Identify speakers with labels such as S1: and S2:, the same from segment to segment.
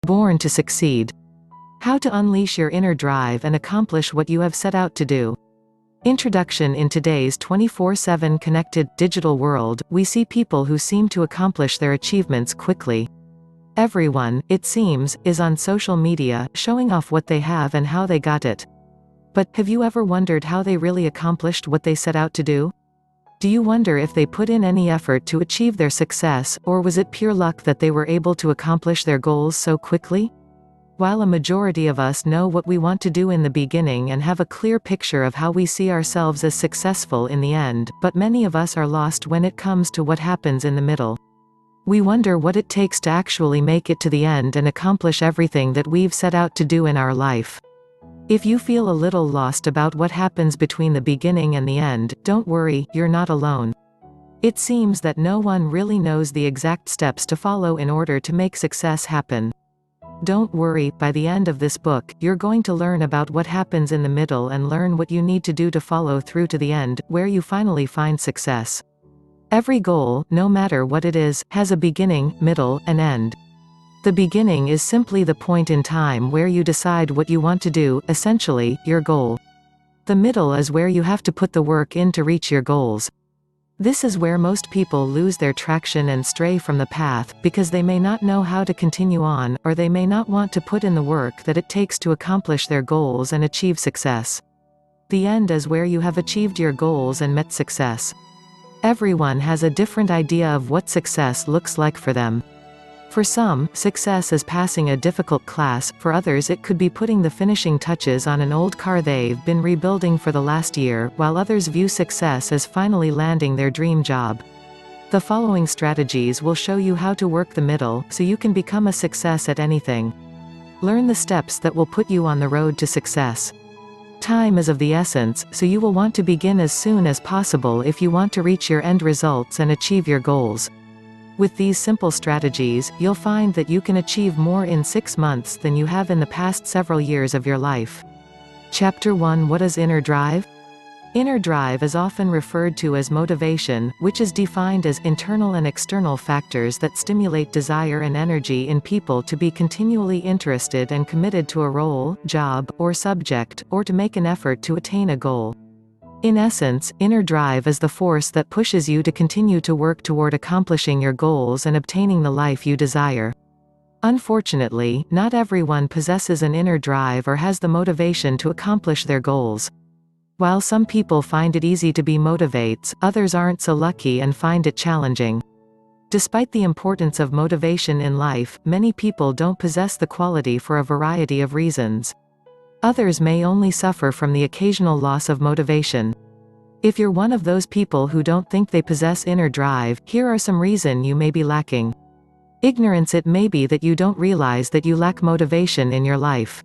S1: Born to succeed. How to unleash your inner drive and accomplish what you have set out to do. Introduction. In today's 24/7 connected, digital world, we see people who seem to accomplish their achievements quickly. Everyone, it seems, is on social media, showing off what they have and how they got it. But, have you ever wondered how they really accomplished what they set out to do? Do you wonder if they put in any effort to achieve their success, or was it pure luck that they were able to accomplish their goals so quickly? While a majority of us know what we want to do in the beginning and have a clear picture of how we see ourselves as successful in the end, but many of us are lost when it comes to what happens in the middle. We wonder what it takes to actually make it to the end and accomplish everything that we've set out to do in our life. If you feel a little lost about what happens between the beginning and the end, don't worry, you're not alone. It seems that no one really knows the exact steps to follow in order to make success happen. Don't worry, by the end of this book, you're going to learn about what happens in the middle and learn what you need to do to follow through to the end, where you finally find success. Every goal, no matter what it is, has a beginning, middle, and end. The beginning is simply the point in time where you decide what you want to do, essentially, your goal. The middle is where you have to put the work in to reach your goals. This is where most people lose their traction and stray from the path, because they may not know how to continue on, or they may not want to put in the work that it takes to accomplish their goals and achieve success. The end is where you have achieved your goals and met success. Everyone has a different idea of what success looks like for them. For some, success is passing a difficult class, for others it could be putting the finishing touches on an old car they've been rebuilding for the last year, while others view success as finally landing their dream job. The following strategies will show you how to work the middle, so you can become a success at anything. Learn the steps that will put you on the road to success. Time is of the essence, so you will want to begin as soon as possible if you want to reach your end results and achieve your goals. With these simple strategies, you'll find that you can achieve more in 6 months than you have in the past several years of your life. Chapter 1. What is inner drive? Inner drive is often referred to as motivation, which is defined as internal and external factors that stimulate desire and energy in people to be continually interested and committed to a role, job, or subject, or to make an effort to attain a goal. In essence, inner drive is the force that pushes you to continue to work toward accomplishing your goals and obtaining the life you desire. Unfortunately, not everyone possesses an inner drive or has the motivation to accomplish their goals. While some people find it easy to be motivates, others aren't so lucky and find it challenging. Despite the importance of motivation in life, many people don't possess the quality for a variety of reasons. Others may only suffer from the occasional loss of motivation. If you're one of those people who don't think they possess inner drive, here are some reasons you may be lacking. Ignorance. It may be that you don't realize that you lack motivation in your life.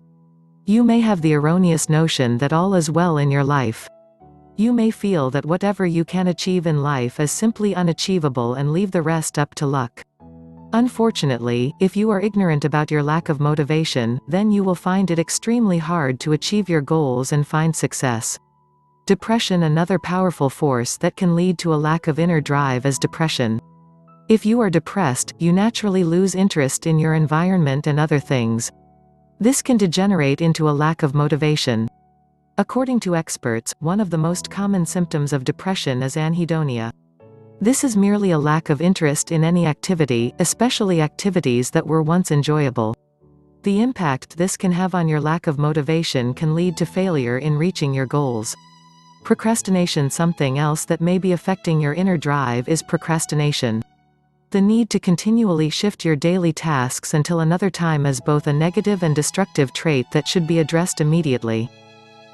S1: You may have the erroneous notion that all is well in your life. You may feel that whatever you can achieve in life is simply unachievable and leave the rest up to luck. Unfortunately, if you are ignorant about your lack of motivation, then you will find it extremely hard to achieve your goals and find success. Depression. Another powerful force that can lead to a lack of inner drive is depression. If you are depressed, you naturally lose interest in your environment and other things. This can degenerate into a lack of motivation. According to experts, one of the most common symptoms of depression is anhedonia. This is merely a lack of interest in any activity, especially activities that were once enjoyable. The impact this can have on your lack of motivation can lead to failure in reaching your goals. Procrastination. Something else that may be affecting your inner drive is procrastination. The need to continually shift your daily tasks until another time is both a negative and destructive trait that should be addressed immediately.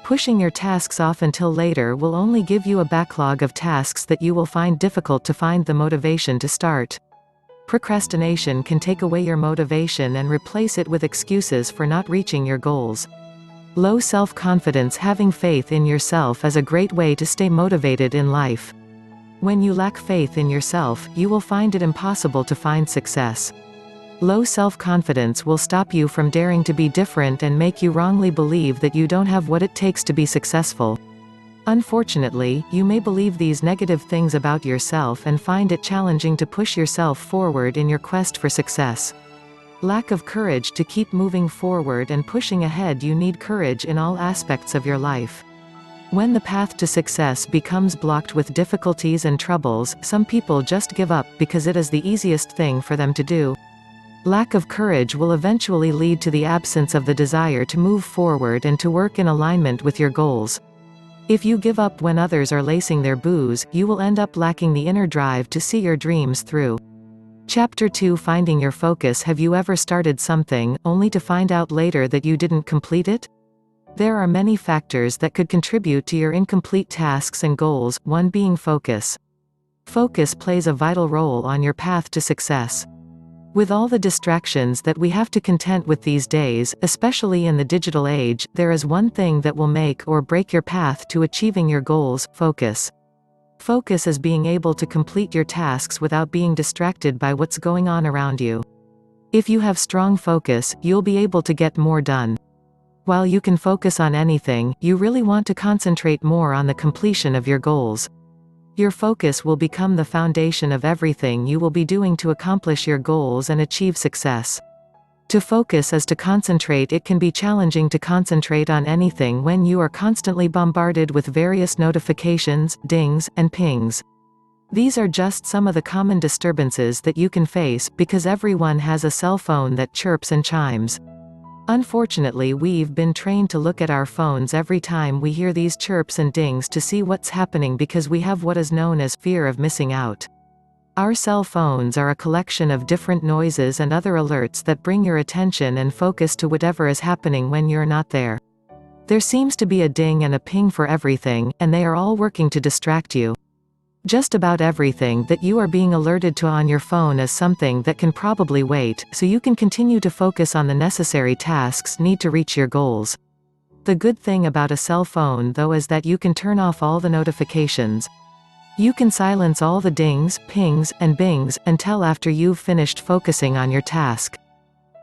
S1: Pushing your tasks off until later will only give you a backlog of tasks that you will find difficult to find the motivation to start. Procrastination can take away your motivation and replace it with excuses for not reaching your goals. Low self-confidence. Having faith in yourself is a great way to stay motivated in life. When you lack faith in yourself, you will find it impossible to find success. Low self-confidence will stop you from daring to be different and make you wrongly believe that you don't have what it takes to be successful. Unfortunately, you may believe these negative things about yourself and find it challenging to push yourself forward in your quest for success. Lack of courage to keep moving forward and pushing ahead. You need courage in all aspects of your life. When the path to success becomes blocked with difficulties and troubles, some people just give up because it is the easiest thing for them to do. Lack of courage will eventually lead to the absence of the desire to move forward and to work in alignment with your goals. If you give up when others are lacing their boots, you will end up lacking the inner drive to see your dreams through. Chapter 2: Finding your focus. Have you ever started something, only to find out later that you didn't complete it? There are many factors that could contribute to your incomplete tasks and goals, one being focus. Focus plays a vital role on your path to success. With all the distractions that we have to contend with these days, especially in the digital age, there is one thing that will make or break your path to achieving your goals: focus. Focus is being able to complete your tasks without being distracted by what's going on around you. If you have strong focus, you'll be able to get more done. While you can focus on anything, you really want to concentrate more on the completion of your goals. Your focus will become the foundation of everything you will be doing to accomplish your goals and achieve success. To focus is to concentrate. It can be challenging to concentrate on anything when you are constantly bombarded with various notifications, dings, and pings. These are just some of the common disturbances that you can face, because everyone has a cell phone that chirps and chimes. Unfortunately, we've been trained to look at our phones every time we hear these chirps and dings to see what's happening, because we have what is known as fear of missing out. Our cell phones are a collection of different noises and other alerts that bring your attention and focus to whatever is happening when you're not there. There seems to be a ding and a ping for everything, and they are all working to distract you. Just about everything that you are being alerted to on your phone is something that can probably wait, so you can continue to focus on the necessary tasks need to reach your goals. The good thing about a cell phone, though, is that you can turn off all the notifications. You can silence all the dings, pings, and bings until after you've finished focusing on your task.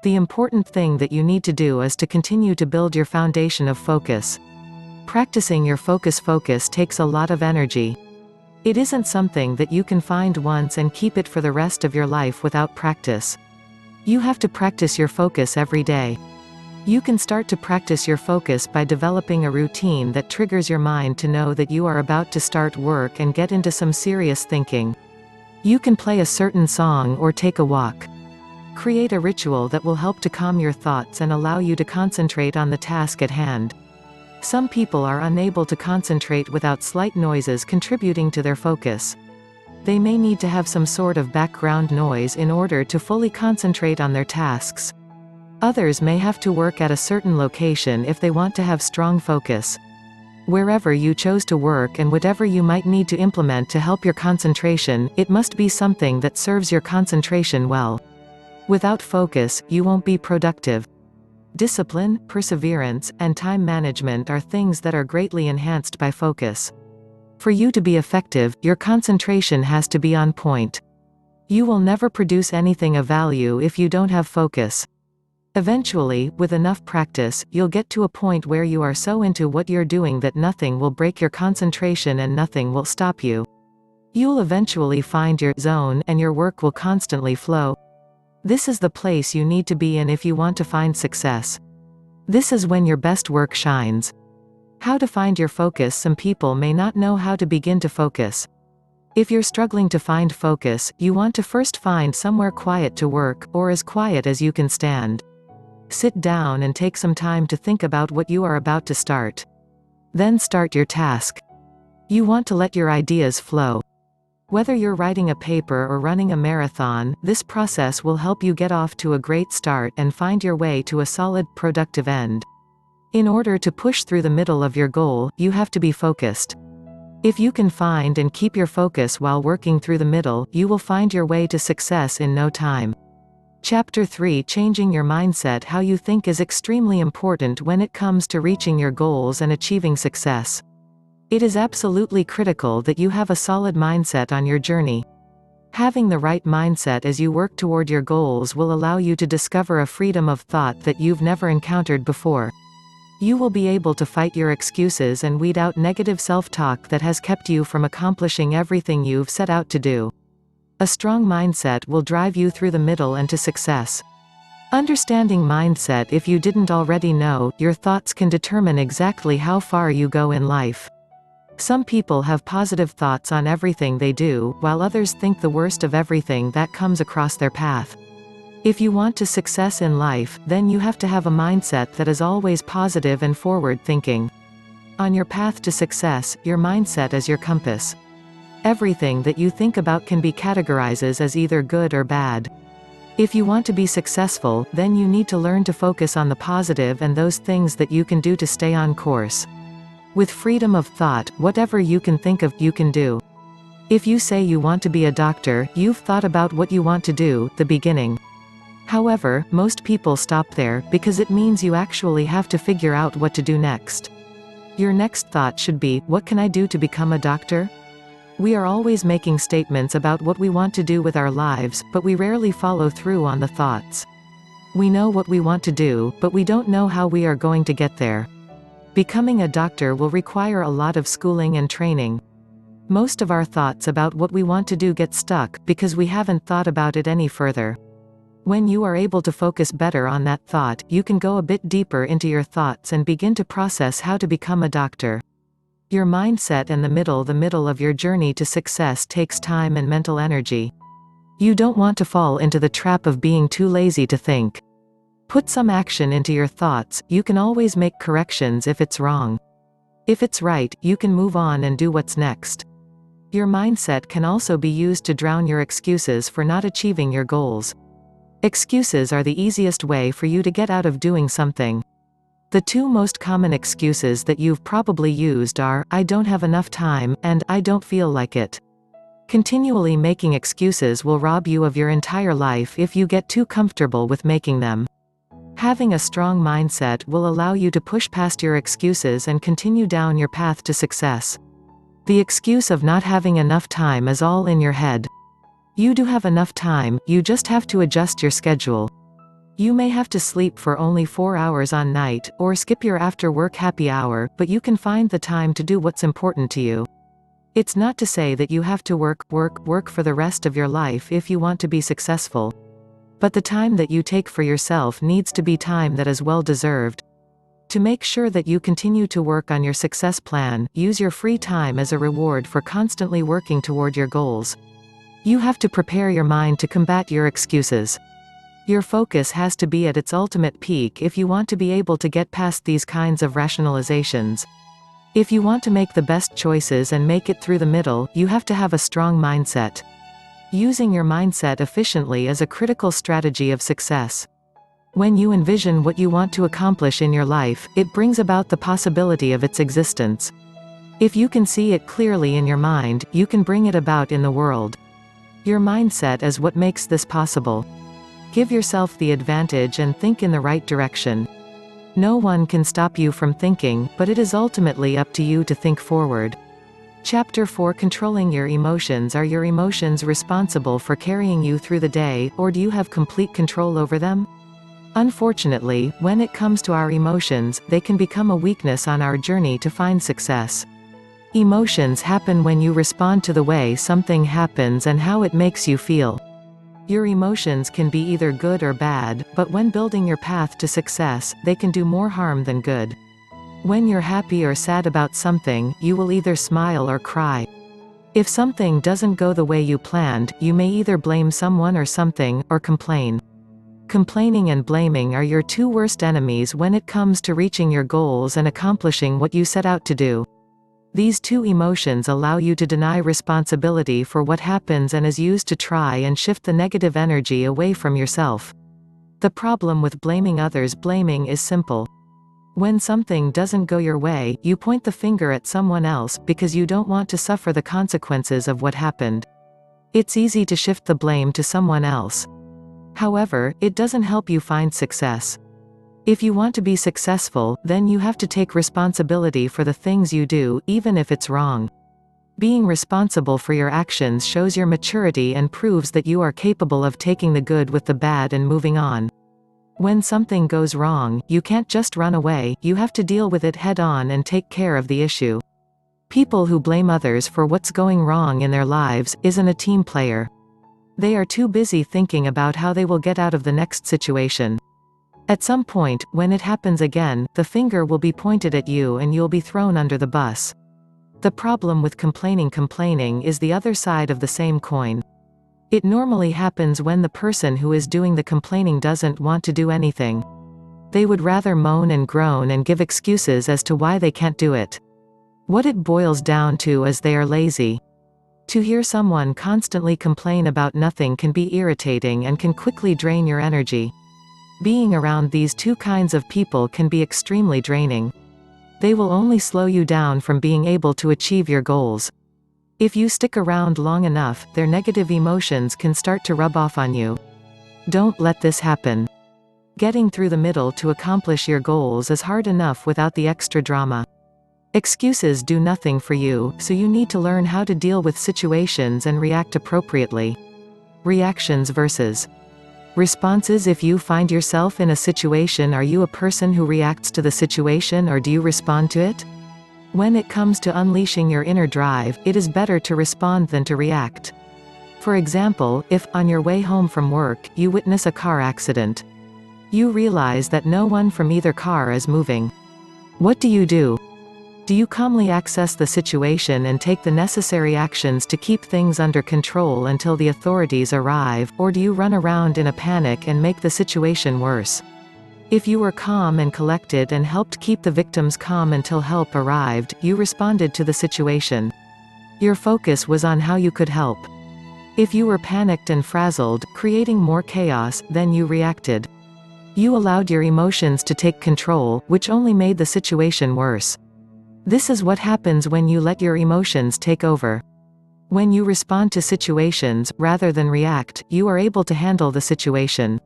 S1: The important thing that you need to do is to continue to build your foundation of focus. Practicing your focus takes a lot of energy. It isn't something that you can find once and keep it for the rest of your life without practice. You have to practice your focus every day. You can start to practice your focus by developing a routine that triggers your mind to know that you are about to start work and get into some serious thinking. You can play a certain song or take a walk. Create a ritual that will help to calm your thoughts and allow you to concentrate on the task at hand. Some people are unable to concentrate without slight noises contributing to their focus. They may need to have some sort of background noise in order to fully concentrate on their tasks. Others may have to work at a certain location if they want to have strong focus. Wherever you chose to work and whatever you might need to implement to help your concentration, it must be something that serves your concentration well. Without focus, you won't be productive. Discipline, perseverance, and time management are things that are greatly enhanced by focus. For you to be effective, your concentration has to be on point. You will never produce anything of value if you don't have focus. Eventually, with enough practice, you'll get to a point where you are so into what you're doing that nothing will break your concentration and nothing will stop you. You'll eventually find your zone, and your work will constantly flow. This is the place you need to be in if you want to find success. This is when your best work shines. How to find your focus. Some people may not know how to begin to focus. If you're struggling to find focus, you want to first find somewhere quiet to work, or as quiet as you can stand. Sit down and take some time to think about what you are about to start. Then start your task. You want to let your ideas flow. Whether you're writing a paper or running a marathon, this process will help you get off to a great start and find your way to a solid, productive end. In order to push through the middle of your goal, you have to be focused. If you can find and keep your focus while working through the middle, you will find your way to success in no time. Chapter 3: Changing your mindset. How you think is extremely important when it comes to reaching your goals and achieving success. It is absolutely critical that you have a solid mindset on your journey. Having the right mindset as you work toward your goals will allow you to discover a freedom of thought that you've never encountered before. You will be able to fight your excuses and weed out negative self-talk that has kept you from accomplishing everything you've set out to do. A strong mindset will drive you through the middle and to success. Understanding mindset. If you didn't already know, your thoughts can determine exactly how far you go in life. Some people have positive thoughts on everything they do, while others think the worst of everything that comes across their path. If you want to success in life, then you have to have a mindset that is always positive and forward-thinking. On your path to success, your mindset is your compass. Everything that you think about can be categorized as either good or bad. If you want to be successful, then you need to learn to focus on the positive and those things that you can do to stay on course. With freedom of thought, whatever you can think of, you can do. If you say you want to be a doctor, you've thought about what you want to do, the beginning. However, most people stop there, because it means you actually have to figure out what to do next. Your next thought should be, what can I do to become a doctor? We are always making statements about what we want to do with our lives, but we rarely follow through on the thoughts. We know what we want to do, but we don't know how we are going to get there. Becoming a doctor will require a lot of schooling and training. Most of our thoughts about what we want to do get stuck, because we haven't thought about it any further. When you are able to focus better on that thought, you can go a bit deeper into your thoughts and begin to process how to become a doctor. Your mindset and the middle of your journey to success takes time and mental energy. You don't want to fall into the trap of being too lazy to think. Put some action into your thoughts. You can always make corrections if it's wrong. If it's right, you can move on and do what's next. Your mindset can also be used to drown your excuses for not achieving your goals. Excuses are the easiest way for you to get out of doing something. The two most common excuses that you've probably used are, I don't have enough time, and I don't feel like it. Continually making excuses will rob you of your entire life if you get too comfortable with making them. Having a strong mindset will allow you to push past your excuses and continue down your path to success. The excuse of not having enough time is all in your head. You do have enough time, you just have to adjust your schedule. You may have to sleep for only 4 hours on night, or skip your after-work happy hour, but you can find the time to do what's important to you. It's not to say that you have to work for the rest of your life if you want to be successful. But the time that you take for yourself needs to be time that is well-deserved. To make sure that you continue to work on your success plan, use your free time as a reward for constantly working toward your goals. You have to prepare your mind to combat your excuses. Your focus has to be at its ultimate peak if you want to be able to get past these kinds of rationalizations. If you want to make the best choices and make it through the middle, you have to have a strong mindset. Using your mindset efficiently is a critical strategy of success. When you envision what you want to accomplish in your life, it brings about the possibility of its existence. If you can see it clearly in your mind, you can bring it about in the world. Your mindset is what makes this possible. Give yourself the advantage and think in the right direction. No one can stop you from thinking, but it is ultimately up to you to think forward. Chapter 4: Controlling your emotions. Are your emotions responsible for carrying you through the day, or do you have complete control over them? Unfortunately, when it comes to our emotions, they can become a weakness on our journey to find success. Emotions happen when you respond to the way something happens and how it makes you feel. Your emotions can be either good or bad, but when building your path to success, they can do more harm than good. When you're happy or sad about something, you will either smile or cry. If something doesn't go the way you planned, you may either blame someone or something, or complain. Complaining and blaming are your two worst enemies when it comes to reaching your goals and accomplishing what you set out to do. These two emotions allow you to deny responsibility for what happens and is used to try and shift the negative energy away from yourself. The problem with blaming others. Blaming is simple. When something doesn't go your way, you point the finger at someone else, because you don't want to suffer the consequences of what happened. It's easy to shift the blame to someone else. However, it doesn't help you find success. If you want to be successful, then you have to take responsibility for the things you do, even if it's wrong. Being responsible for your actions shows your maturity and proves that you are capable of taking the good with the bad and moving on. When something goes wrong, you can't just run away, you have to deal with it head-on and take care of the issue. People who blame others for what's going wrong in their lives isn't a team player. They are too busy thinking about how they will get out of the next situation. At some point, when it happens again, the finger will be pointed at you and you'll be thrown under the bus. The problem with complaining is the other side of the same coin. It normally happens when the person who is doing the complaining doesn't want to do anything. They would rather moan and groan and give excuses as to why they can't do it. What it boils down to is they are lazy. To hear someone constantly complain about nothing can be irritating and can quickly drain your energy. Being around these two kinds of people can be extremely draining. They will only slow you down from being able to achieve your goals. If you stick around long enough, their negative emotions can start to rub off on you. Don't let this happen. Getting through the middle to accomplish your goals is hard enough without the extra drama. Excuses do nothing for you, so you need to learn how to deal with situations and react appropriately. Reactions versus responses. If you find yourself in a situation, are you a person who reacts to the situation or do you respond to it? When it comes to unleashing your inner drive, it is better to respond than to react. For example, if, on your way home from work, you witness a car accident. You realize that no one from either car is moving. What do? Do you calmly assess the situation and take the necessary actions to keep things under control until the authorities arrive, or do you run around in a panic and make the situation worse? If you were calm and collected and helped keep the victims calm until help arrived, you responded to the situation. Your focus was on how you could help. If you were panicked and frazzled, creating more chaos, then you reacted. You allowed your emotions to take control, which only made the situation worse. This is what happens when you let your emotions take over. When you respond to situations, rather than react, you are able to handle the situation.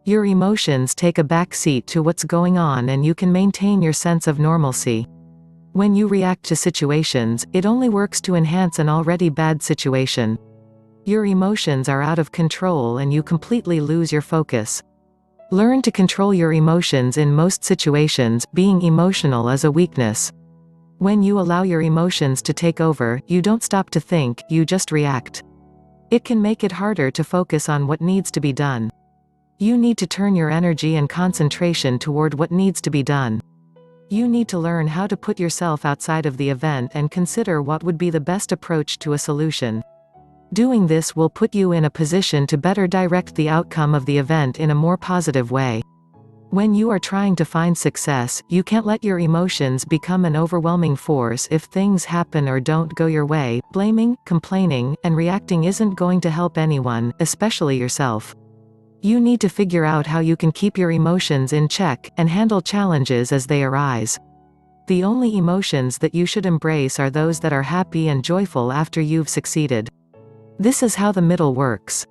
S1: Your emotions take a back seat to what's going on and you can maintain your sense of normalcy. When you react to situations, it only works to enhance an already bad situation. Your emotions are out of control and you completely lose your focus. Learn to control your emotions in most situations. Being emotional is a weakness. When you allow your emotions to take over, you don't stop to think, you just react. It can make it harder to focus on what needs to be done. You need to turn your energy and concentration toward what needs to be done. You need to learn how to put yourself outside of the event and consider what would be the best approach to a solution. Doing this will put you in a position to better direct the outcome of the event in a more positive way. When you are trying to find success, you can't let your emotions become an overwhelming force. If things happen or don't go your way, blaming, complaining, and reacting isn't going to help anyone, especially yourself. You need to figure out how you can keep your emotions in check, and handle challenges as they arise. The only emotions that you should embrace are those that are happy and joyful after you've succeeded. This is how the middle works.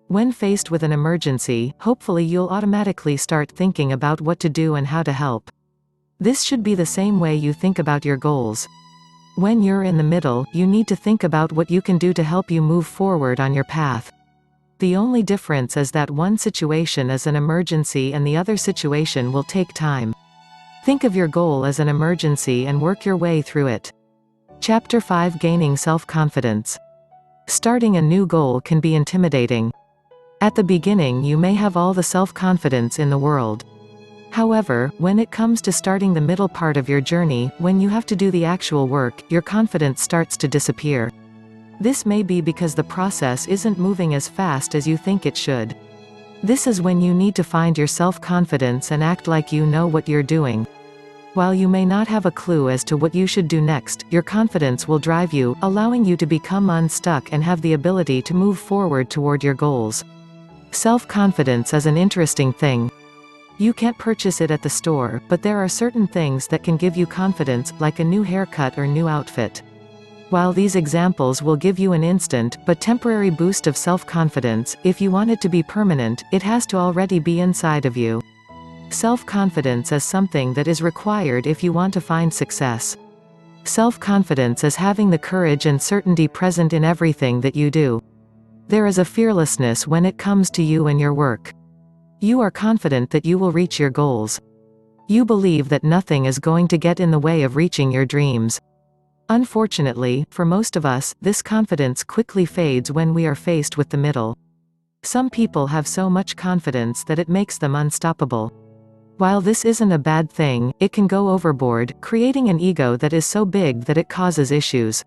S1: When faced with an emergency, hopefully you'll automatically start thinking about what to do and how to help. This should be the same way you think about your goals. When you're in the middle, you need to think about what you can do to help you move forward on your path. The only difference is that one situation is an emergency and the other situation will take time. Think of your goal as an emergency and work your way through it. Chapter 5: Gaining Self-Confidence. Starting a new goal can be intimidating. At the beginning you may have all the self-confidence in the world. However, when it comes to starting the middle part of your journey, when you have to do the actual work, your confidence starts to disappear. This may be because the process isn't moving as fast as you think it should. This is when you need to find your self-confidence and act like you know what you're doing. While you may not have a clue as to what you should do next, your confidence will drive you, allowing you to become unstuck and have the ability to move forward toward your goals. Self-confidence is an interesting thing. You can't purchase it at the store, but there are certain things that can give you confidence, like a new haircut or new outfit. While these examples will give you an instant, but temporary boost of self-confidence, if you want it to be permanent, it has to already be inside of you. Self-confidence is something that is required if you want to find success. Self-confidence is having the courage and certainty present in everything that you do. There is a fearlessness when it comes to you and your work. You are confident that you will reach your goals. You believe that nothing is going to get in the way of reaching your dreams. Unfortunately, for most of us, this confidence quickly fades when we are faced with the middle. Some people have so much confidence that it makes them unstoppable. While this isn't a bad thing, it can go overboard, creating an ego that is so big that it causes issues.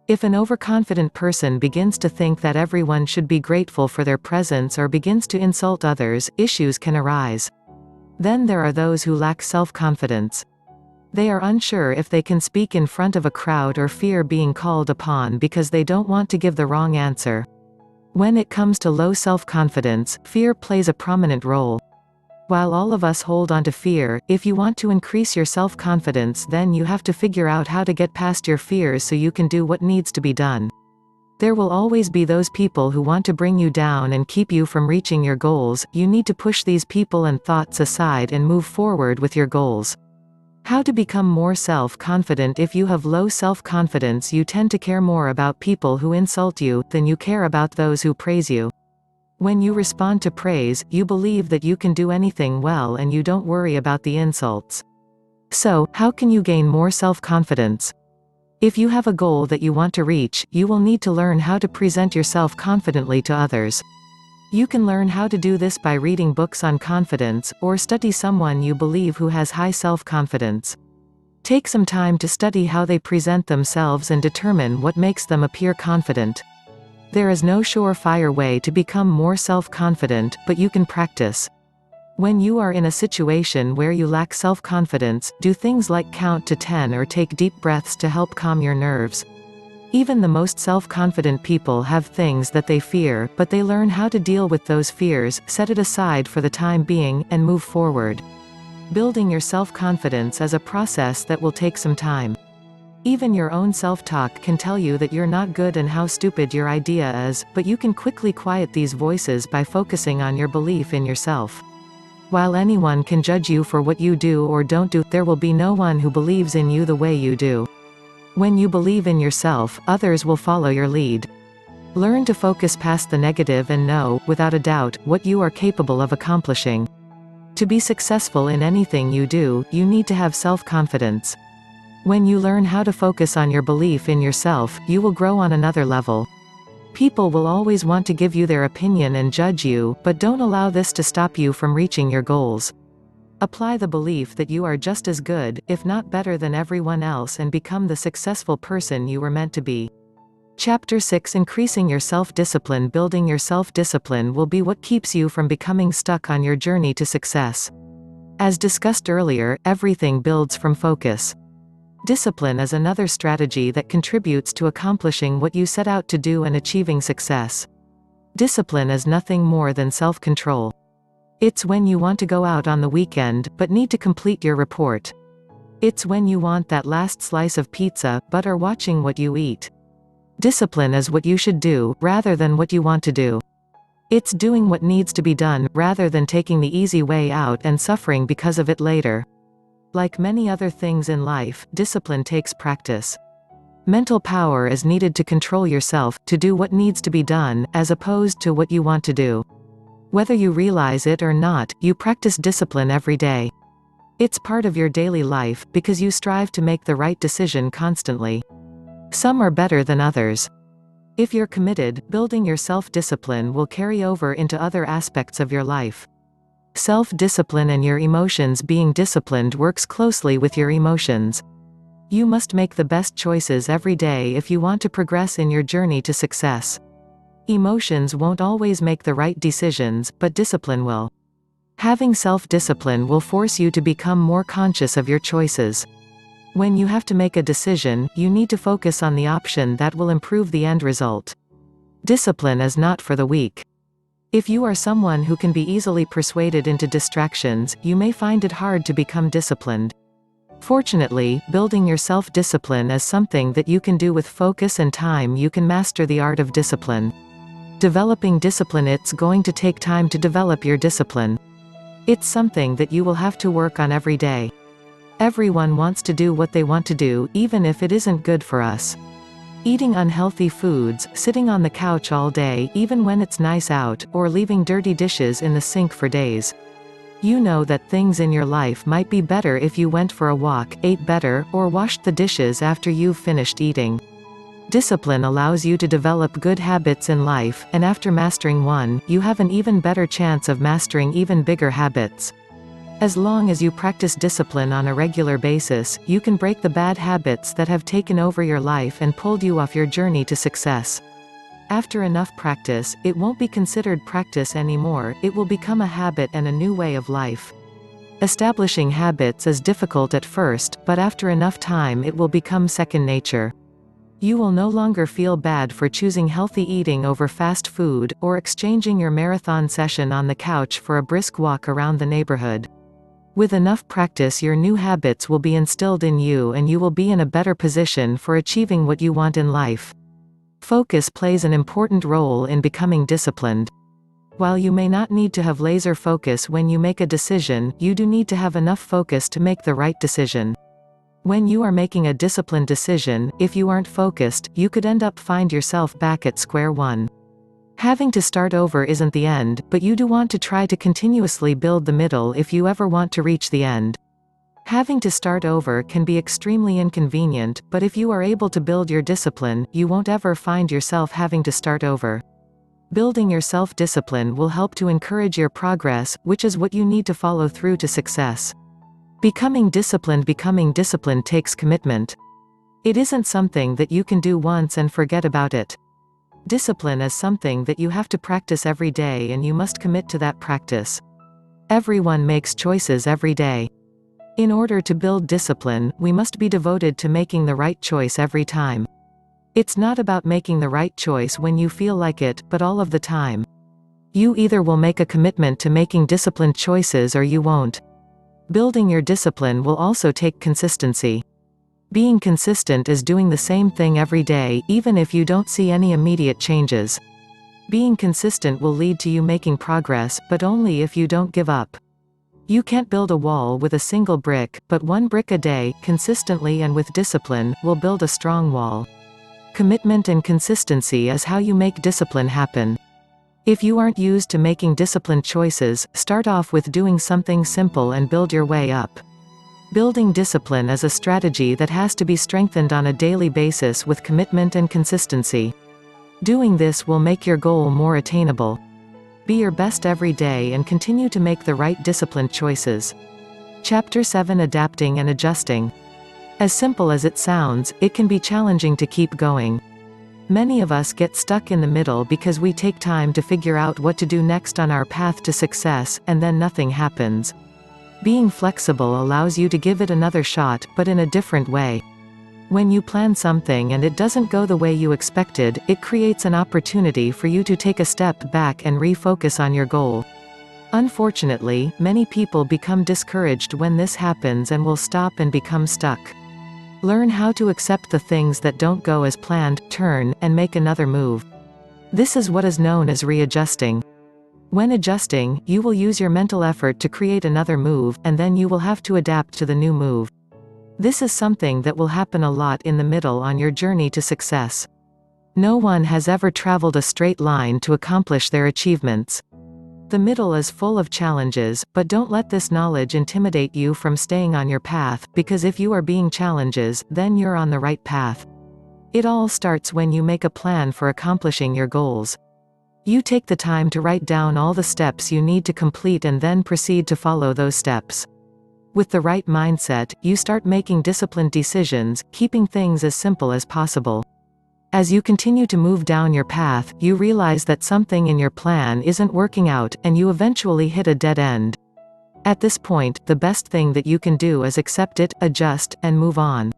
S1: If an overconfident person begins to think that everyone should be grateful for their presence or begins to insult others, issues can arise. Then there are those who lack self-confidence. They are unsure if they can speak in front of a crowd or fear being called upon because they don't want to give the wrong answer. When it comes to low self-confidence, fear plays a prominent role. While all of us hold on to fear, if you want to increase your self-confidence, then you have to figure out how to get past your fears so you can do what needs to be done. There will always be those people who want to bring you down and keep you from reaching your goals. You need to push these people and thoughts aside and move forward with your goals. How to become more self-confident? If you have low self-confidence, you tend to care more about people who insult you than you care about those who praise you. When you respond to praise, you believe that you can do anything well and you don't worry about the insults. So, how can you gain more self-confidence? If you have a goal that you want to reach, you will need to learn how to present yourself confidently to others. You can learn how to do this by reading books on confidence, or study someone you believe who has high self-confidence. Take some time to study how they present themselves and determine what makes them appear confident. There is no surefire way to become more self-confident, but you can practice. When you are in a situation where you lack self-confidence, do things like count to 10 or take deep breaths to help calm your nerves. Even the most self-confident people have things that they fear, but they learn how to deal with those fears, set it aside for the time being, and move forward. Building your self-confidence is a process that will take some time. Even your own self-talk can tell you that you're not good and how stupid your idea is, but you can quickly quiet these voices by focusing on your belief in yourself. While anyone can judge you for what you do or don't do, there will be no one who believes in you the way you do. When you believe in yourself, others will follow your lead. Learn to focus past the negative and know, without a doubt, what you are capable of accomplishing. To be successful in anything you do, you need to have self-confidence. When you learn how to focus on your belief in yourself, you will grow on another level. People will always want to give you their opinion and judge you, but don't allow this to stop you from reaching your goals. Apply the belief that you are just as good, if not better than everyone else, and become the successful person you were meant to be. Chapter 6: Increasing your self-discipline. Building your self-discipline will be what keeps you from becoming stuck on your journey to success. As discussed earlier, everything builds from focus. Discipline is another strategy that contributes to accomplishing what you set out to do and achieving success. Discipline is nothing more than self-control. It's when you want to go out on the weekend, but need to complete your report. It's when you want that last slice of pizza, but are watching what you eat. Discipline is what you should do, rather than what you want to do. It's doing what needs to be done, rather than taking the easy way out and suffering because of it later. Like many other things in life, discipline takes practice. Mental power is needed to control yourself, to do what needs to be done, as opposed to what you want to do. Whether you realize it or not, you practice discipline every day. It's part of your daily life, because you strive to make the right decision constantly. Some are better than others. If you're committed, building your self-discipline will carry over into other aspects of your life. Self-discipline and your emotions. Being disciplined works closely with your emotions. You must make the best choices every day if you want to progress in your journey to success. Emotions won't always make the right decisions, but discipline will. Having self-discipline will force you to become more conscious of your choices. When you have to make a decision, you need to focus on the option that will improve the end result. Discipline is not for the weak. If you are someone who can be easily persuaded into distractions, you may find it hard to become disciplined. Fortunately, building your self-discipline is something that you can do with focus and time. You can master the art of discipline. Developing discipline. It's going to take time to develop your discipline. It's something that you will have to work on every day. Everyone wants to do what they want to do, even if it isn't good for us. Eating unhealthy foods, sitting on the couch all day even when it's nice out, or leaving dirty dishes in the sink for days. You know that things in your life might be better if you went for a walk, ate better, or washed the dishes after you've finished eating. Discipline allows you to develop good habits in life, and after mastering one, you have an even better chance of mastering even bigger habits. As long as you practice discipline on a regular basis, you can break the bad habits that have taken over your life and pulled you off your journey to success. After enough practice, it won't be considered practice anymore, it will become a habit and a new way of life. Establishing habits is difficult at first, but after enough time it will become second nature. You will no longer feel bad for choosing healthy eating over fast food, or exchanging your marathon session on the couch for a brisk walk around the neighborhood. With enough practice, your new habits will be instilled in you and you will be in a better position for achieving what you want in life. Focus plays an important role in becoming disciplined. While you may not need to have laser focus when you make a decision, you do need to have enough focus to make the right decision. When you are making a disciplined decision, if you aren't focused, you could find yourself back at square one. Having to start over isn't the end, but you do want to try to continuously build the middle if you ever want to reach the end. Having to start over can be extremely inconvenient, but if you are able to build your discipline, you won't ever find yourself having to start over. Building your self-discipline will help to encourage your progress, which is what you need to follow through to success. Becoming disciplined takes commitment. It isn't something that you can do once and forget about it. Discipline is something that you have to practice every day and you must commit to that practice. Everyone makes choices every day. In order to build discipline, we must be devoted to making the right choice every time. It's not about making the right choice when you feel like it, but all of the time. You either will make a commitment to making disciplined choices or you won't. Building your discipline will also take consistency. Being consistent is doing the same thing every day, even if you don't see any immediate changes. Being consistent will lead to you making progress, but only if you don't give up. You can't build a wall with a single brick, but one brick a day, consistently and with discipline, will build a strong wall. Commitment and consistency is how you make discipline happen. If you aren't used to making disciplined choices, start off with doing something simple and build your way up. Building discipline is a strategy that has to be strengthened on a daily basis with commitment and consistency. Doing this will make your goal more attainable. Be your best every day and continue to make the right disciplined choices. Chapter 7: Adapting and Adjusting. As simple as it sounds, it can be challenging to keep going. Many of us get stuck in the middle because we take time to figure out what to do next on our path to success, and then nothing happens. Being flexible allows you to give it another shot, but in a different way. When you plan something and it doesn't go the way you expected, it creates an opportunity for you to take a step back and refocus on your goal. Unfortunately, many people become discouraged when this happens and will stop and become stuck. Learn how to accept the things that don't go as planned, turn, and make another move. This is what is known as readjusting. When adjusting, you will use your mental effort to create another move, and then you will have to adapt to the new move. This is something that will happen a lot in the middle on your journey to success. No one has ever traveled a straight line to accomplish their achievements. The middle is full of challenges, but don't let this knowledge intimidate you from staying on your path, because if you are being challenges, then you're on the right path. It all starts when you make a plan for accomplishing your goals. You take the time to write down all the steps you need to complete and then proceed to follow those steps. With the right mindset, you start making disciplined decisions, keeping things as simple as possible. As you continue to move down your path, you realize that something in your plan isn't working out, and you eventually hit a dead end. At this point, the best thing that you can do is accept it, adjust, and move on.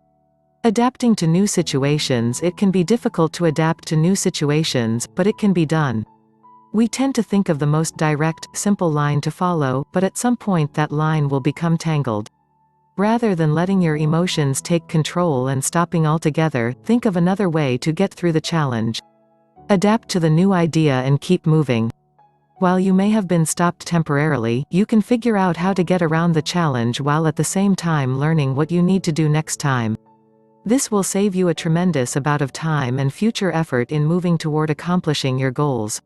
S1: Adapting to new situations. It can be difficult to adapt to new situations, but it can be done. We tend to think of the most direct, simple line to follow, but at some point that line will become tangled. Rather than letting your emotions take control and stopping altogether, think of another way to get through the challenge. Adapt to the new idea and keep moving. While you may have been stopped temporarily, you can figure out how to get around the challenge while at the same time learning what you need to do next time. This will save you a tremendous amount of time and future effort in moving toward accomplishing your goals.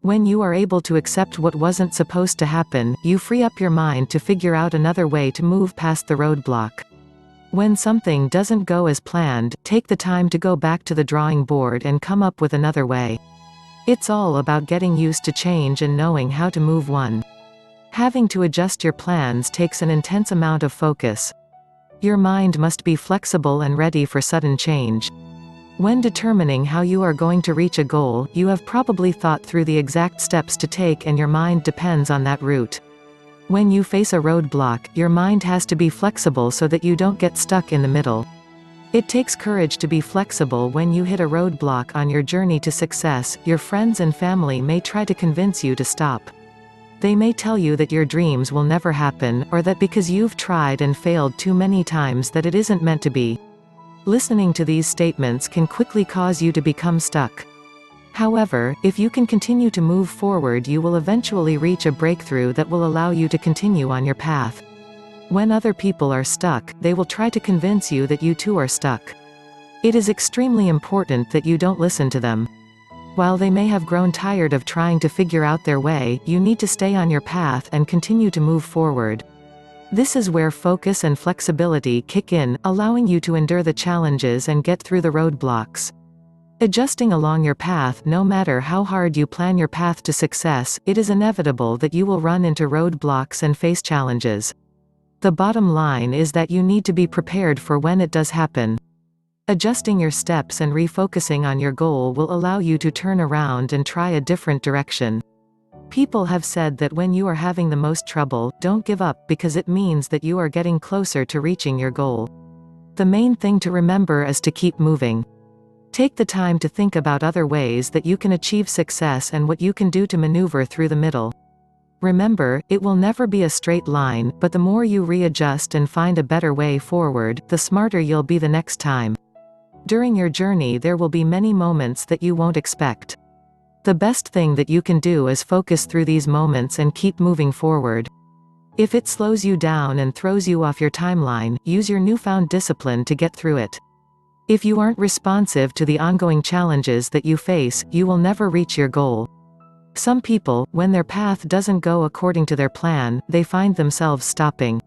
S1: When you are able to accept what wasn't supposed to happen, you free up your mind to figure out another way to move past the roadblock. When something doesn't go as planned, take the time to go back to the drawing board and come up with another way. It's all about getting used to change and knowing how to move one. Having to adjust your plans takes an intense amount of focus. Your mind must be flexible and ready for sudden change. When determining how you are going to reach a goal, you have probably thought through the exact steps to take and your mind depends on that route. When you face a roadblock, your mind has to be flexible so that you don't get stuck in the middle. It takes courage to be flexible when you hit a roadblock on your journey to success. Your friends and family may try to convince you to stop. They may tell you that your dreams will never happen, or that because you've tried and failed too many times that it isn't meant to be. Listening to these statements can quickly cause you to become stuck. However, if you can continue to move forward, you will eventually reach a breakthrough that will allow you to continue on your path. When other people are stuck, they will try to convince you that you too are stuck. It is extremely important that you don't listen to them. While they may have grown tired of trying to figure out their way, you need to stay on your path and continue to move forward. This is where focus and flexibility kick in, allowing you to endure the challenges and get through the roadblocks. Adjusting along your path. No matter how hard you plan your path to success, it is inevitable that you will run into roadblocks and face challenges. The bottom line is that you need to be prepared for when it does happen. Adjusting your steps and refocusing on your goal will allow you to turn around and try a different direction. People have said that when you are having the most trouble, don't give up, because it means that you are getting closer to reaching your goal. The main thing to remember is to keep moving. Take the time to think about other ways that you can achieve success and what you can do to maneuver through the middle. Remember, it will never be a straight line, but the more you readjust and find a better way forward, the smarter you'll be the next time. During your journey there will be many moments that you won't expect. The best thing that you can do is focus through these moments and keep moving forward. If it slows you down and throws you off your timeline, use your newfound discipline to get through it. If you aren't responsive to the ongoing challenges that you face, you will never reach your goal. Some people, when their path doesn't go according to their plan, they find themselves stopping.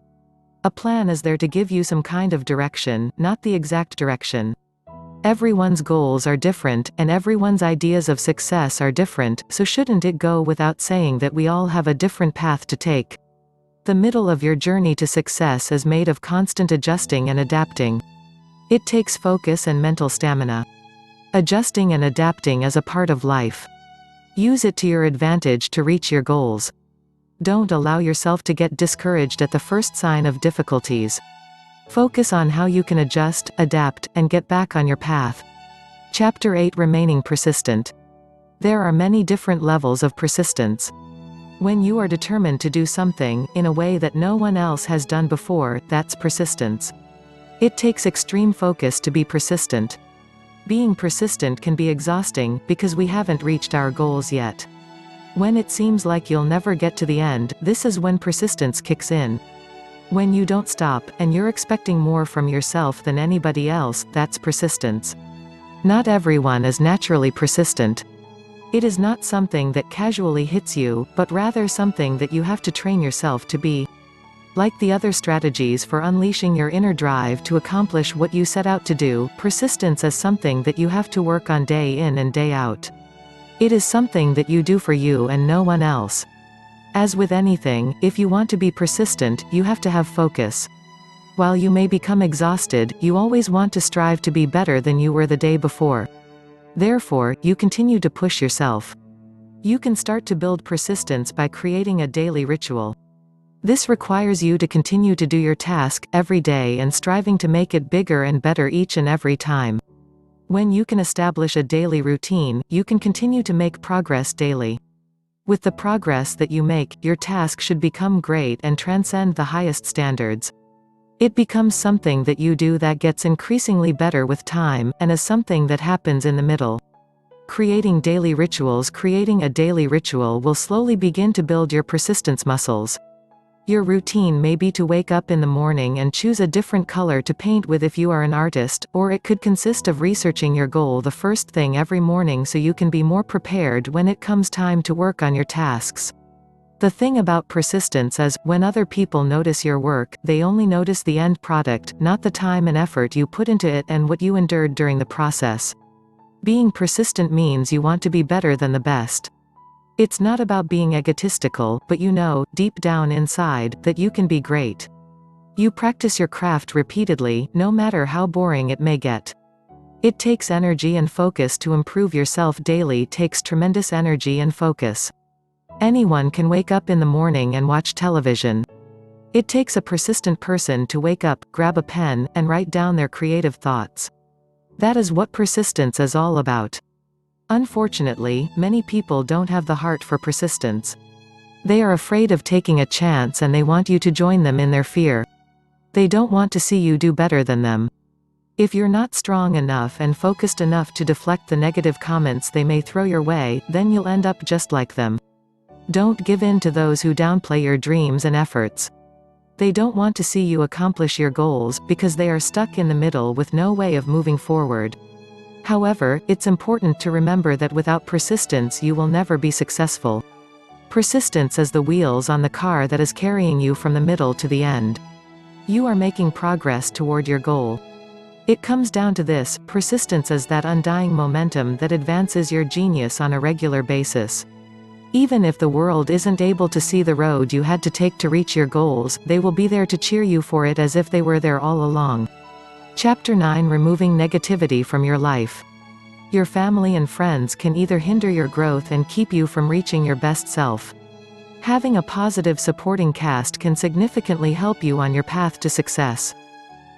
S1: A plan is there to give you some kind of direction, not the exact direction. Everyone's goals are different, and everyone's ideas of success are different, so shouldn't it go without saying that we all have a different path to take? The middle of your journey to success is made of constant adjusting and adapting. It takes focus and mental stamina. Adjusting and adapting is a part of life. Use it to your advantage to reach your goals. Don't allow yourself to get discouraged at the first sign of difficulties. Focus on how you can adjust, adapt, and get back on your path. Chapter 8: Remaining Persistent. There are many different levels of persistence. When you are determined to do something, in a way that no one else has done before, that's persistence. It takes extreme focus to be persistent. Being persistent can be exhausting, because we haven't reached our goals yet. When it seems like you'll never get to the end, this is when persistence kicks in. When you don't stop, and you're expecting more from yourself than anybody else, that's persistence. Not everyone is naturally persistent. It is not something that casually hits you, but rather something that you have to train yourself to be. Like the other strategies for unleashing your inner drive to accomplish what you set out to do, persistence is something that you have to work on day in and day out. It is something that you do for you and no one else. As with anything, if you want to be persistent, you have to have focus. While you may become exhausted, you always want to strive to be better than you were the day before. Therefore, you continue to push yourself. You can start to build persistence by creating a daily ritual. This requires you to continue to do your task every day and striving to make it bigger and better each and every time. When you can establish a daily routine, you can continue to make progress daily. With the progress that you make, your task should become great and transcend the highest standards. It becomes something that you do that gets increasingly better with time, and is something that happens in the middle. Creating daily rituals. Creating a daily ritual will slowly begin to build your persistence muscles. Your routine may be to wake up in the morning and choose a different color to paint with if you are an artist, or it could consist of researching your goal the first thing every morning so you can be more prepared when it comes time to work on your tasks. The thing about persistence is, when other people notice your work, they only notice the end product, not the time and effort you put into it and what you endured during the process. Being persistent means you want to be better than the best. It's not about being egotistical, but you know, deep down inside, that you can be great. You practice your craft repeatedly, no matter how boring it may get. It takes energy and focus to improve yourself daily, takes tremendous energy and focus. Anyone can wake up in the morning and watch television. It takes a persistent person to wake up, grab a pen, and write down their creative thoughts. That is what persistence is all about. Unfortunately, many people don't have the heart for persistence. They are afraid of taking a chance and they want you to join them in their fear. They don't want to see you do better than them. If you're not strong enough and focused enough to deflect the negative comments they may throw your way, then you'll end up just like them. Don't give in to those who downplay your dreams and efforts. They don't want to see you accomplish your goals, because they are stuck in the middle with no way of moving forward. However, it's important to remember that without persistence you will never be successful. Persistence is the wheels on the car that is carrying you from the middle to the end. You are making progress toward your goal. It comes down to this: persistence is that undying momentum that advances your genius on a regular basis. Even if the world isn't able to see the road you had to take to reach your goals, they will be there to cheer you for it as if they were there all along. Chapter 9: Removing negativity from your life. Your family and friends can either hinder your growth and keep you from reaching your best self. Having a positive supporting cast can significantly help you on your path to success.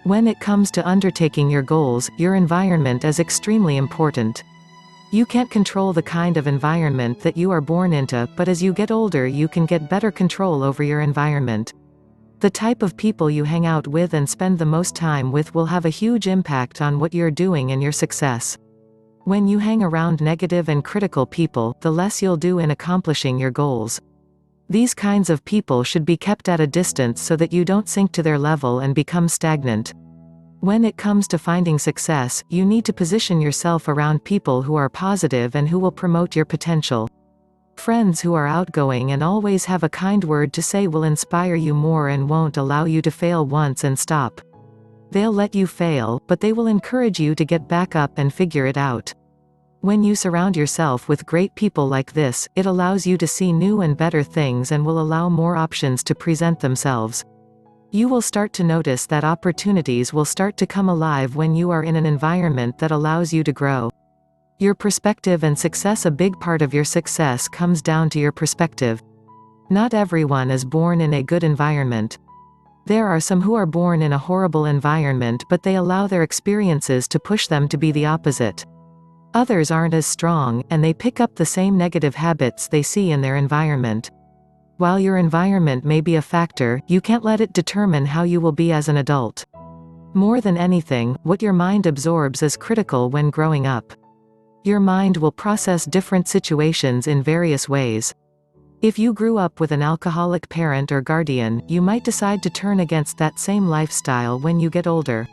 S1: When it comes to undertaking your goals, your environment is extremely important. You can't control the kind of environment that you are born into, but as you get older you can get better control over your environment. The type of people you hang out with and spend the most time with will have a huge impact on what you're doing and your success. When you hang around negative and critical people, the less you'll do in accomplishing your goals. These kinds of people should be kept at a distance so that you don't sink to their level and become stagnant. When it comes to finding success, you need to position yourself around people who are positive and who will promote your potential. Friends who are outgoing and always have a kind word to say will inspire you more and won't allow you to fail once and stop. They'll let you fail, but they will encourage you to get back up and figure it out. When you surround yourself with great people like this, it allows you to see new and better things and will allow more options to present themselves. You will start to notice that opportunities will start to come alive when you are in an environment that allows you to grow. Your perspective and success. A big part of your success comes down to your perspective. Not everyone is born in a good environment. There are some who are born in a horrible environment, but they allow their experiences to push them to be the opposite. Others aren't as strong, and they pick up the same negative habits they see in their environment. While your environment may be a factor, you can't let it determine how you will be as an adult. More than anything, what your mind absorbs is critical when growing up. Your mind will process different situations in various ways. If you grew up with an alcoholic parent or guardian, you might decide to turn against that same lifestyle when you get older.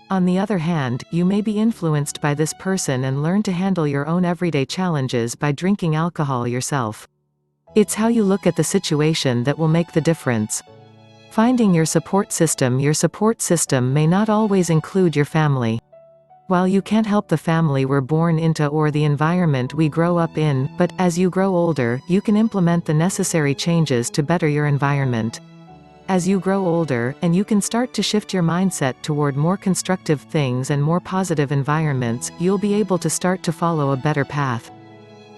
S1: On the other hand, you may be influenced by this person and learn to handle your own everyday challenges by drinking alcohol yourself. It's how you look at the situation that will make the difference. Finding your support system. Your support system may not always include your family. While you can't help the family we're born into or the environment we grow up in, but, as you grow older, you can implement the necessary changes to better your environment. As you grow older, and you can start to shift your mindset toward more constructive things and more positive environments, you'll be able to start to follow a better path.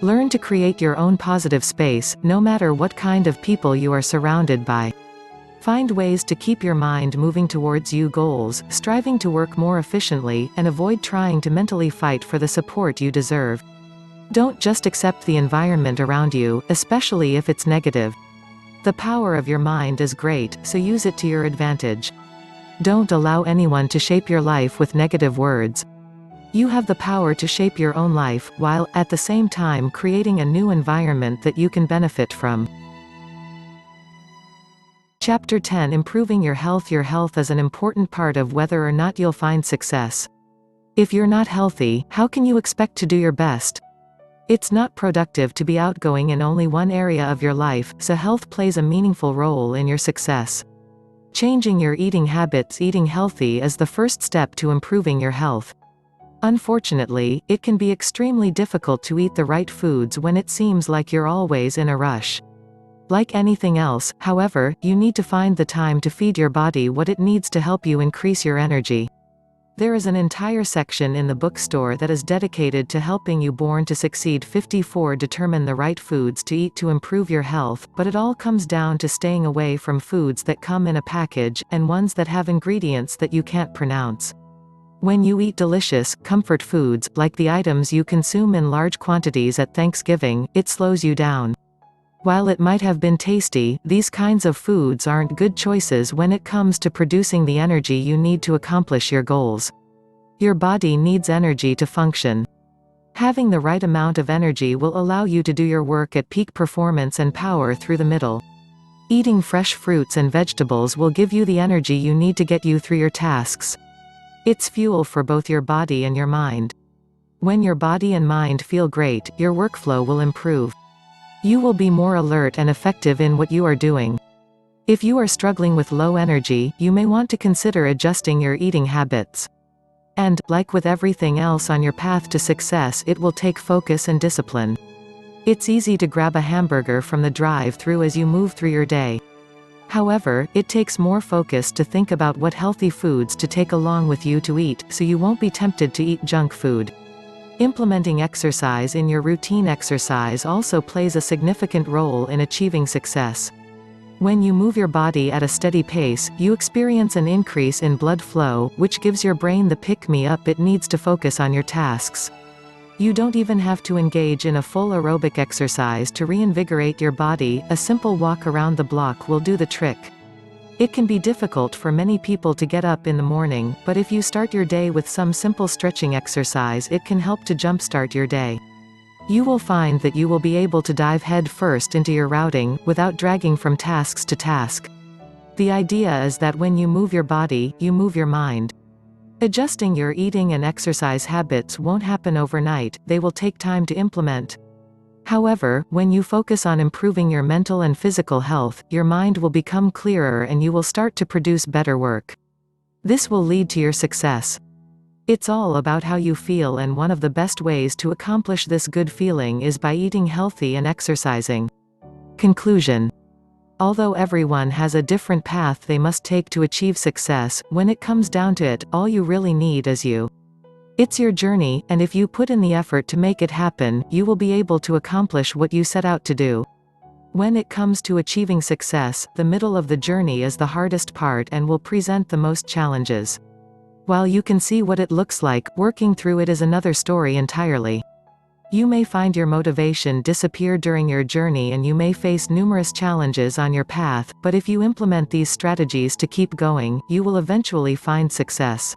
S1: Learn to create your own positive space, no matter what kind of people you are surrounded by. Find ways to keep your mind moving towards your goals, striving to work more efficiently, and avoid trying to mentally fight for the support you deserve. Don't just accept the environment around you, especially if it's negative. The power of your mind is great, so use it to your advantage. Don't allow anyone to shape your life with negative words. You have the power to shape your own life, while, at the same time, creating a new environment that you can benefit from. Chapter 10: Improving your health. Your health is an important part of whether or not you'll find success. If you're not healthy, how can you expect to do your best? It's not productive to be outgoing in only one area of your life, so health plays a meaningful role in your success. Changing your eating habits. Eating healthy is the first step to improving your health. Unfortunately, it can be extremely difficult to eat the right foods when it seems like you're always in a rush. Like anything else, however, you need to find the time to feed your body what it needs to help you increase your energy. There is an entire section in the bookstore that is dedicated to helping you. Born to Succeed 54. Determine the right foods to eat to improve your health, but it all comes down to staying away from foods that come in a package, and ones that have ingredients that you can't pronounce. When you eat delicious, comfort foods, like the items you consume in large quantities at Thanksgiving, it slows you down. While it might have been tasty, these kinds of foods aren't good choices when it comes to producing the energy you need to accomplish your goals. Your body needs energy to function. Having the right amount of energy will allow you to do your work at peak performance and power through the middle. Eating fresh fruits and vegetables will give you the energy you need to get you through your tasks. It's fuel for both your body and your mind. When your body and mind feel great, your workflow will improve. You will be more alert and effective in what you are doing. If you are struggling with low energy, you may want to consider adjusting your eating habits. And, like with everything else on your path to success, it will take focus and discipline. It's easy to grab a hamburger from the drive-thru as you move through your day. However, it takes more focus to think about what healthy foods to take along with you to eat, so you won't be tempted to eat junk food. Implementing exercise in your routine. Exercise also plays a significant role in achieving success. When you move your body at a steady pace, you experience an increase in blood flow, which gives your brain the pick-me-up it needs to focus on your tasks. You don't even have to engage in a full aerobic exercise to reinvigorate your body. A simple walk around the block will do the trick. It can be difficult for many people to get up in the morning, but if you start your day with some simple stretching exercise, it can help to jumpstart your day. You will find that you will be able to dive head first into your routing, without dragging from tasks to task. The idea is that when you move your body, you move your mind. Adjusting your eating and exercise habits won't happen overnight, they will take time to implement. However, when you focus on improving your mental and physical health, your mind will become clearer and you will start to produce better work. This will lead to your success. It's all about how you feel, and one of the best ways to accomplish this good feeling is by eating healthy and exercising. Conclusion. Although everyone has a different path they must take to achieve success, when it comes down to it, all you really need is you. It's your journey, and if you put in the effort to make it happen, you will be able to accomplish what you set out to do. When it comes to achieving success, the middle of the journey is the hardest part and will present the most challenges. While you can see what it looks like, working through it is another story entirely. You may find your motivation disappear during your journey and you may face numerous challenges on your path, but if you implement these strategies to keep going, you will eventually find success.